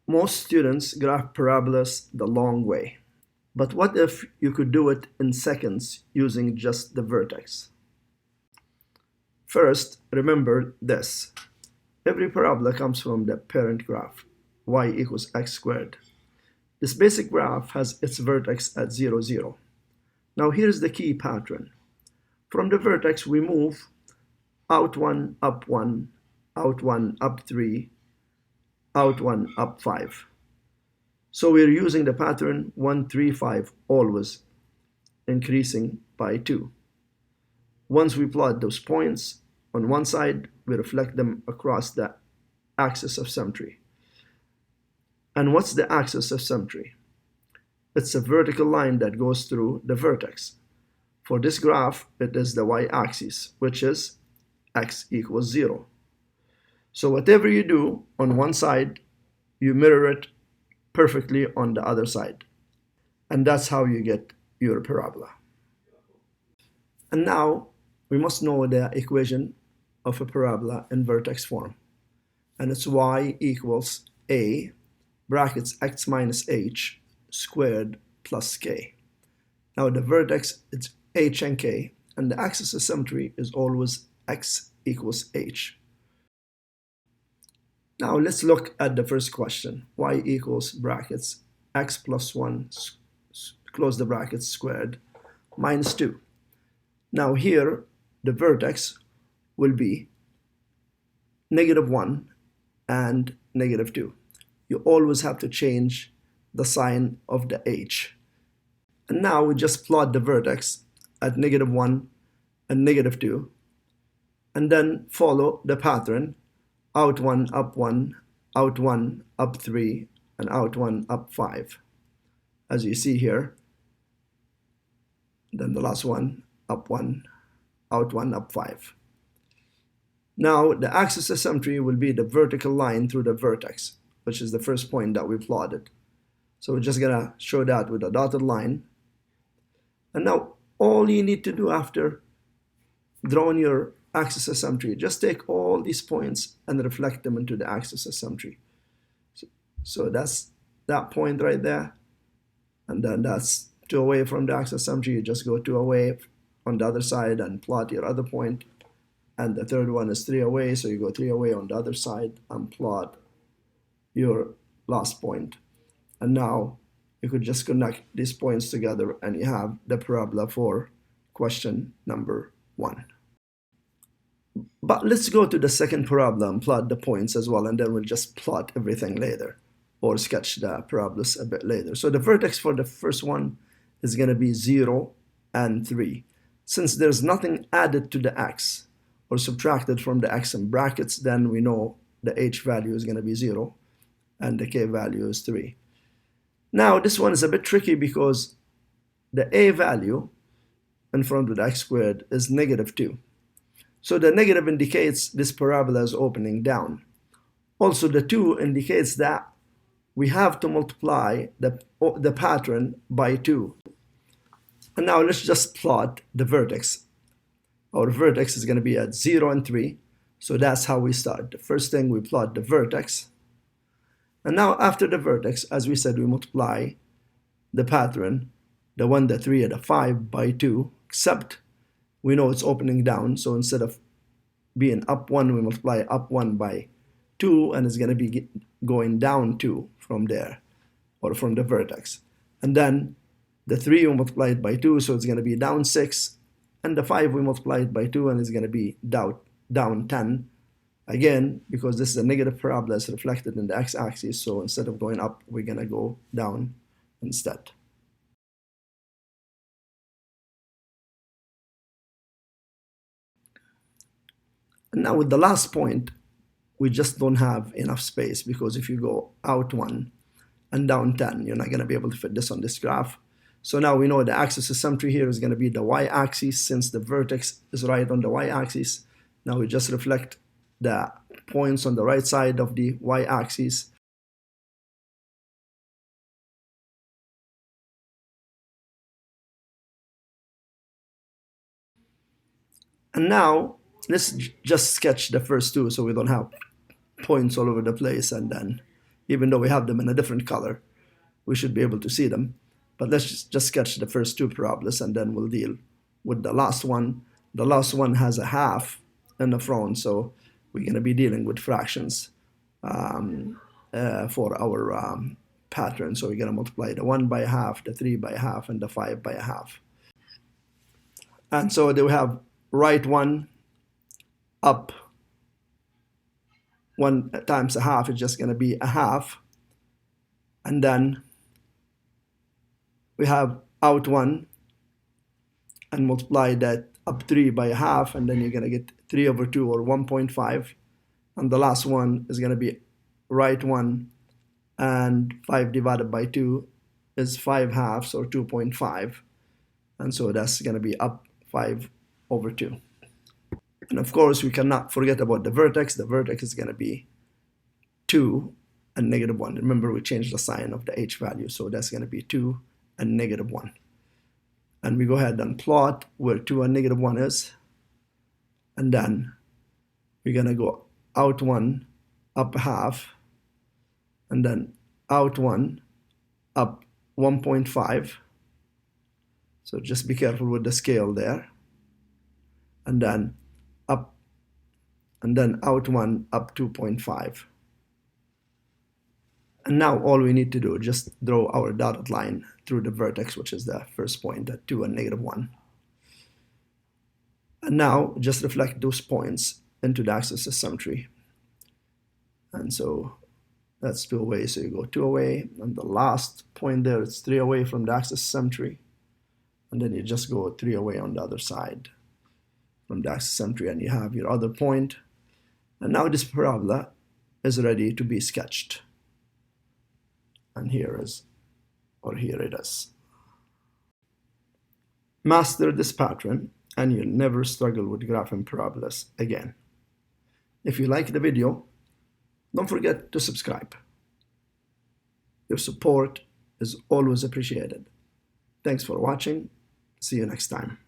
Most students graph parabolas the long way. But what if you could do it in seconds using just the vertex? First, remember this. Every parabola comes from the parent graph, y equals x squared. This basic graph has its vertex at 0, 0. Now here's the key pattern. From the vertex, we move out 1, up 1, out 1, up 3, out 1, up 5. So we're using the pattern 1, 3, 5, always increasing by 2. Once we plot those points on one side, we reflect them across the axis of symmetry. And what's the axis of symmetry? It's a vertical line that goes through the vertex. For this graph, it is the y-axis, which is x equals 0. So whatever you do on one side, you mirror it perfectly on the other side. And that's how you get your parabola. And now we must know the equation of a parabola in vertex form. And it's y equals a brackets x minus h squared plus k. Now the vertex is h and k, and the axis of symmetry is always x equals h. Now let's look at the first question. Y equals brackets x plus 1, close the brackets, squared, minus 2. Now here, the vertex will be -1 and -2. You always have to change the sign of the h. And now we just plot the vertex at -1 and -2, and then follow the pattern out 1, up 1, out 1, up 3, and out 1, up 5. As you see here, then the last one, up 1, out 1, up 5. Now the axis of symmetry will be the vertical line through the vertex, which is the first point that we plotted. So we're just gonna show that with a dotted line. And now all you need to do after drawing your axis of symmetry, just take all these points and reflect them into the axis of symmetry. So that's that point right there. And then that's 2 away from the axis of symmetry. You just go 2 away on the other side and plot your other point. And the third one is 3 away, so you go 3 away on the other side and plot your last point. And now you could just connect these points together and you have the parabola for question number 1. But let's go to the second parabola and plot the points as well, and then we'll just plot everything later or sketch the parabolas a bit later. So the vertex for the first one is going to be 0 and 3. Since there's nothing added to the x or subtracted from the x in brackets, then we know the h value is going to be 0 and the k value is 3. Now this one is a bit tricky because the a value in front of the x squared is -2. So the negative indicates this parabola is opening down. Also the 2 indicates that we have to multiply the pattern by 2. And now let's just plot the vertex. Our vertex is going to be at 0 and 3. So that's how we start. The first thing, we plot the vertex. And now after the vertex, as we said, we multiply the pattern, the 1, the 3, and the 5 by 2, except we know it's opening down. So instead of being up 1, we multiply up 1 by 2, and it's going to be going down 2 from there, or from the vertex. And then the 3 we multiply it by 2, so it's going to be down 6. And the 5 we multiply it by 2, and it's going to be down 10. Again, because this is a negative parabola, it's reflected in the x-axis, so instead of going up, we're going to go down instead. And now with the last point, we just don't have enough space, because if you go out 1 and down 10, you're not going to be able to fit this on this graph. So now we know the axis of symmetry here is going to be the y-axis, since the vertex is right on the y-axis. Now we just reflect the points on the right side of the y-axis. And now let's just sketch the first two so we don't have points all over the place and then Even though we have them in a different color, we should be able to see them. But let's just sketch the first two parabolas, and then we'll deal with the last one. The last one has a half in the front, so we're going to be dealing with fractions for our pattern. So we're going to multiply the 1 by a half, the 3 by a half, and the 5 by a half. And so they will have right 1 up 1 times a half is just going to be a half. And then we have out 1 and multiply that up 3 by a half, and then you're going to get 3 over 2 or 1.5. And the last one is going to be right 1, and 5 divided by 2 is 5 halves or 2.5. And so that's going to be up 5 over 2. And of course, we cannot forget about the vertex. The vertex is going to be 2 and negative 1. Remember, we changed the sign of the h value, so that's going to be 2 and negative 1. And we go ahead and plot where 2 and negative 1 is. And then we're going to go out 1, up a half, and then out 1, up 1.5. So just be careful with the scale there. And then up, and then out 1, up 2.5. And now all we need to do is just draw our dotted line through the vertex, which is the first point at 2 and negative 1. And now just reflect those points into the axis of symmetry. And so that's 2 away, so you go 2 away, and the last point there is 3 away from the axis of symmetry. And then you just go 3 away on the other side from the axis of symmetry, and you have your other point. And now this parabola is ready to be sketched. And here it is. Master this pattern, and you'll never struggle with graphing parabolas again. If you like the video, don't forget to subscribe. Your support is always appreciated. Thanks for watching. See you next time.